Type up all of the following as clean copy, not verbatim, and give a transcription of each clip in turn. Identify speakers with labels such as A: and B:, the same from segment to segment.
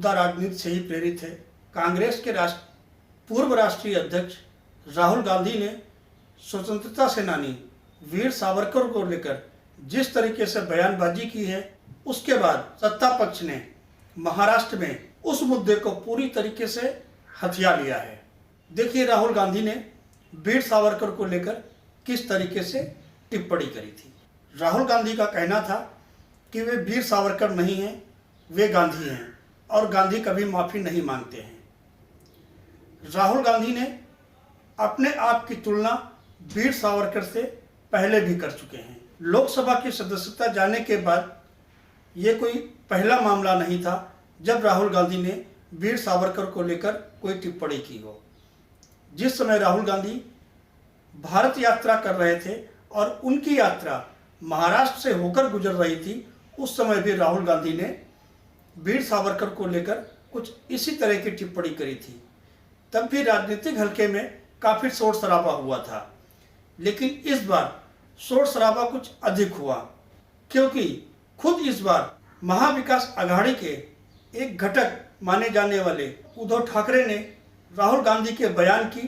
A: मुद्दा राजनीति से ही प्रेरित है। कांग्रेस के पूर्व राष्ट्रीय अध्यक्ष राहुल गांधी ने स्वतंत्रता सेनानी वीर सावरकर को लेकर जिस तरीके से बयानबाजी की है, उसके बाद सत्ता पक्ष ने महाराष्ट्र में उस मुद्दे को पूरी तरीके से हथिया लिया है। देखिए राहुल गांधी ने वीर सावरकर को लेकर किस तरीके से टिप्पणी करी थी। राहुल गांधी का कहना था कि वे वीर सावरकर नहीं हैं, वे गांधी हैं और गांधी कभी माफ़ी नहीं मांगते हैं। राहुल गांधी ने अपने आप की तुलना वीर सावरकर से पहले भी कर चुके हैं। लोकसभा की सदस्यता जाने के बाद ये कोई पहला मामला नहीं था जब राहुल गांधी ने वीर सावरकर को लेकर कोई टिप्पणी की हो। जिस समय राहुल गांधी भारत यात्रा कर रहे थे और उनकी यात्रा महाराष्ट्र से होकर गुजर रही थी, उस समय भी राहुल गांधी ने वीर सावरकर को लेकर कुछ इसी तरह की टिप्पणी करी थी। तब भी राजनीतिक हलके में काफ़ी शोर शराबा हुआ था, लेकिन इस बार शोर शराबा कुछ अधिक हुआ, क्योंकि खुद इस बार महाविकास आघाड़ी के एक घटक माने जाने वाले उद्धव ठाकरे ने राहुल गांधी के बयान की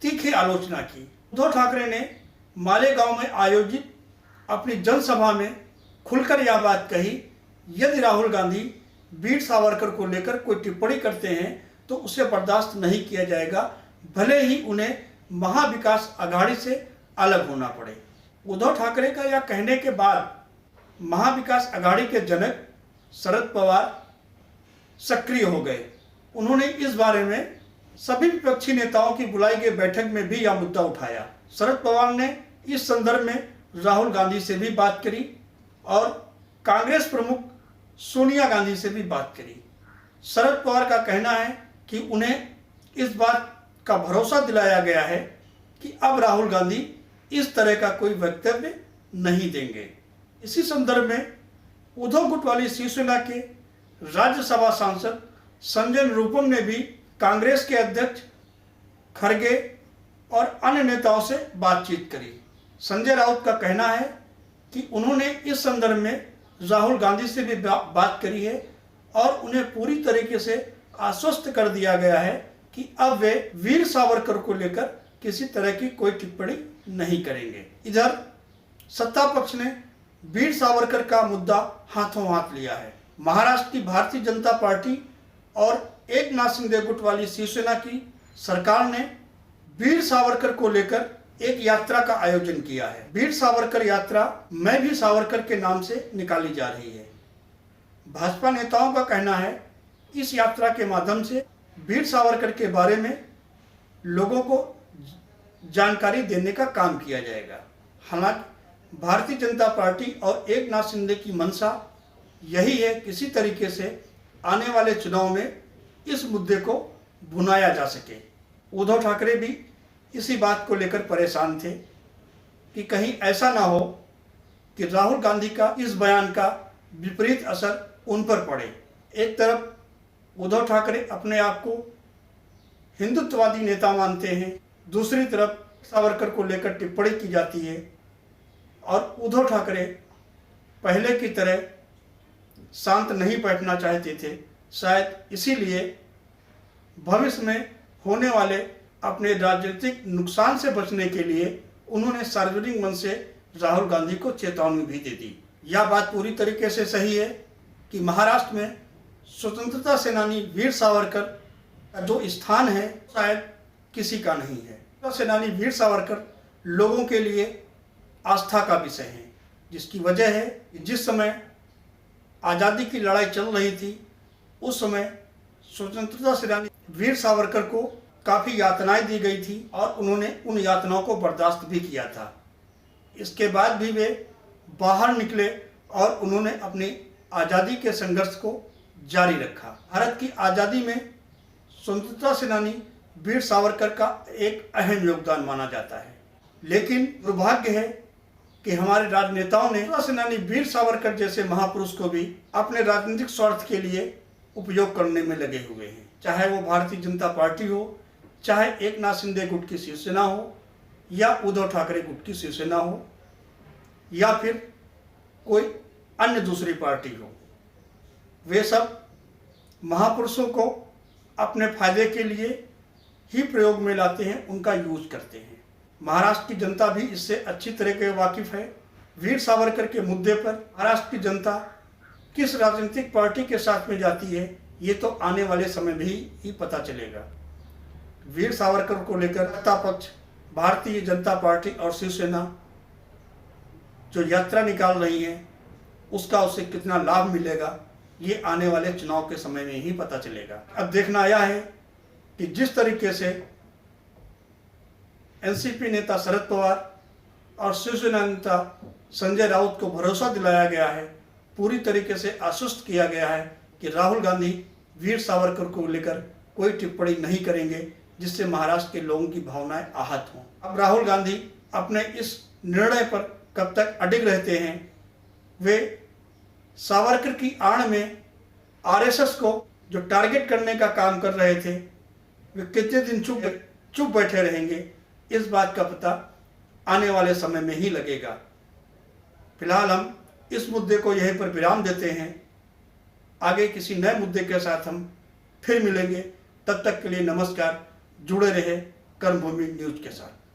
A: तीखी आलोचना की। उद्धव ठाकरे ने मालेगांव में आयोजित अपनी जनसभा में खुलकर यह बात कही, यदि राहुल गांधी वीर सावरकर को लेकर कोई टिप्पणी करते हैं तो उसे बर्दाश्त नहीं किया जाएगा, भले ही उन्हें महाविकास आघाड़ी से अलग होना पड़े। उद्धव ठाकरे का यह कहने के बाद महाविकास आघाड़ी के जनक शरद पवार सक्रिय हो गए। उन्होंने इस बारे में सभी विपक्षी नेताओं की बुलाई गई बैठक में भी यह मुद्दा उठाया। शरद पवार ने इस संदर्भ में राहुल गांधी से भी बात करी और कांग्रेस प्रमुख सोनिया गांधी से भी बात करी। शरद पवार का कहना है कि उन्हें इस बात का भरोसा दिलाया गया है कि अब राहुल गांधी इस तरह का कोई वक्तव्य नहीं देंगे। इसी संदर्भ में उद्धव गुट वाली शिवसेना के राज्यसभा सांसद संजय निरुपम ने भी कांग्रेस के अध्यक्ष खड़गे और अन्य नेताओं से बातचीत करी। संजय राउत का कहना है कि उन्होंने इस संदर्भ में राहुल गांधी से भी बात करी है और उन्हें पूरी तरीके से आश्वस्त कर दिया गया है कि अब वे वीर सावरकर को लेकर किसी तरह की कोई टिप्पणी नहीं करेंगे। इधर सत्ता पक्ष ने वीर सावरकर का मुद्दा हाथों हाथ लिया है। महाराष्ट्र की भारतीय जनता पार्टी और एकनाथ शिंदे गुट वाली शिवसेना की सरकार ने वीर सावरकर को लेकर एक यात्रा का आयोजन किया है। वीर सावरकर यात्रा मैं भी सावरकर के नाम से निकाली जा रही है। भाजपा नेताओं का कहना है इस यात्रा के माध्यम से वीर सावरकर के बारे में लोगों को जानकारी देने का काम किया जाएगा। हालांकि भारतीय जनता पार्टी और एकनाथ शिंदे की मंशा यही है किसी तरीके से आने वाले चुनाव में इस मुद्दे को भुनाया जा सके। उद्धव ठाकरे भी इसी बात को लेकर परेशान थे कि कहीं ऐसा ना हो कि राहुल गांधी का इस बयान का विपरीत असर उन पर पड़े। एक तरफ उद्धव ठाकरे अपने आप को हिंदुत्ववादी नेता मानते हैं, दूसरी तरफ सावरकर को लेकर टिप्पणी की जाती है और उद्धव ठाकरे पहले की तरह शांत नहीं बैठना चाहते थे। शायद इसीलिए भविष्य में होने वाले अपने राजनीतिक नुकसान से बचने के लिए उन्होंने सार्वजनिक मंच से राहुल गांधी को चेतावनी भी दे दी। यह बात पूरी तरीके से सही है कि महाराष्ट्र में स्वतंत्रता सेनानी वीर सावरकर का जो स्थान है शायद किसी का नहीं है। स्वतंत्रता सेनानी वीर सावरकर लोगों के लिए आस्था का विषय है, जिसकी वजह है कि जिस समय आज़ादी की लड़ाई चल रही थी उस समय स्वतंत्रता सेनानी वीर सावरकर को काफ़ी यातनाएं दी गई थी और उन्होंने उन यातनाओं को बर्दाश्त भी किया था। इसके बाद भी वे बाहर निकले और उन्होंने अपनी आज़ादी के संघर्ष को जारी रखा। भारत की आज़ादी में स्वतंत्रता सेनानी वीर सावरकर का एक अहम योगदान माना जाता है, लेकिन दुर्भाग्य है कि हमारे राजनेताओं ने स्वतंत्रता सेनानी वीर सावरकर जैसे महापुरुष को भी अपने राजनीतिक स्वार्थ के लिए उपयोग करने में लगे हुए हैं। चाहे वो भारतीय जनता पार्टी हो, चाहे एकनाथ शिंदे गुट की शिवसेना हो या उद्धव ठाकरे गुट की शिवसेना हो या फिर कोई अन्य दूसरी पार्टी हो, वे सब महापुरुषों को अपने फायदे के लिए ही प्रयोग में लाते हैं, उनका यूज करते हैं। महाराष्ट्र की जनता भी इससे अच्छी तरह के वाकिफ है। वीर सावरकर के मुद्दे पर महाराष्ट्र की जनता किस राजनीतिक पार्टी के साथ में जाती है, ये तो आने वाले समय में ही पता चलेगा। वीर सावरकर को लेकर सत्ता पक्ष भारतीय जनता पार्टी और शिवसेना जो यात्रा निकाल रही है, उसका उसे कितना लाभ मिलेगा, ये आने वाले चुनाव के समय में ही पता चलेगा। अब देखना यह है कि जिस तरीके से एनसीपी नेता शरद पवार और शिवसेना नेता संजय राउत को भरोसा दिलाया गया है, पूरी तरीके से आश्वस्त किया गया है कि राहुल गांधी वीर सावरकर को लेकर कोई टिप्पणी नहीं करेंगे जिससे महाराष्ट्र के लोगों की भावनाएं आहत हों। अब राहुल गांधी अपने इस निर्णय पर कब तक अडिग रहते हैं। वे सावरकर की आड़ में आरएसएस को जो टारगेट करने का काम कर रहे थे, वे कितने दिन चुप बैठे रहेंगे, इस बात का पता आने वाले समय में ही लगेगा। फिलहाल हम इस मुद्दे को यहीं पर विराम देते हैं। आगे किसी नए मुद्दे के साथ हम फिर मिलेंगे। तब तक के लिए नमस्कार। जुड़े रहे कर्मभूमि न्यूज के साथ।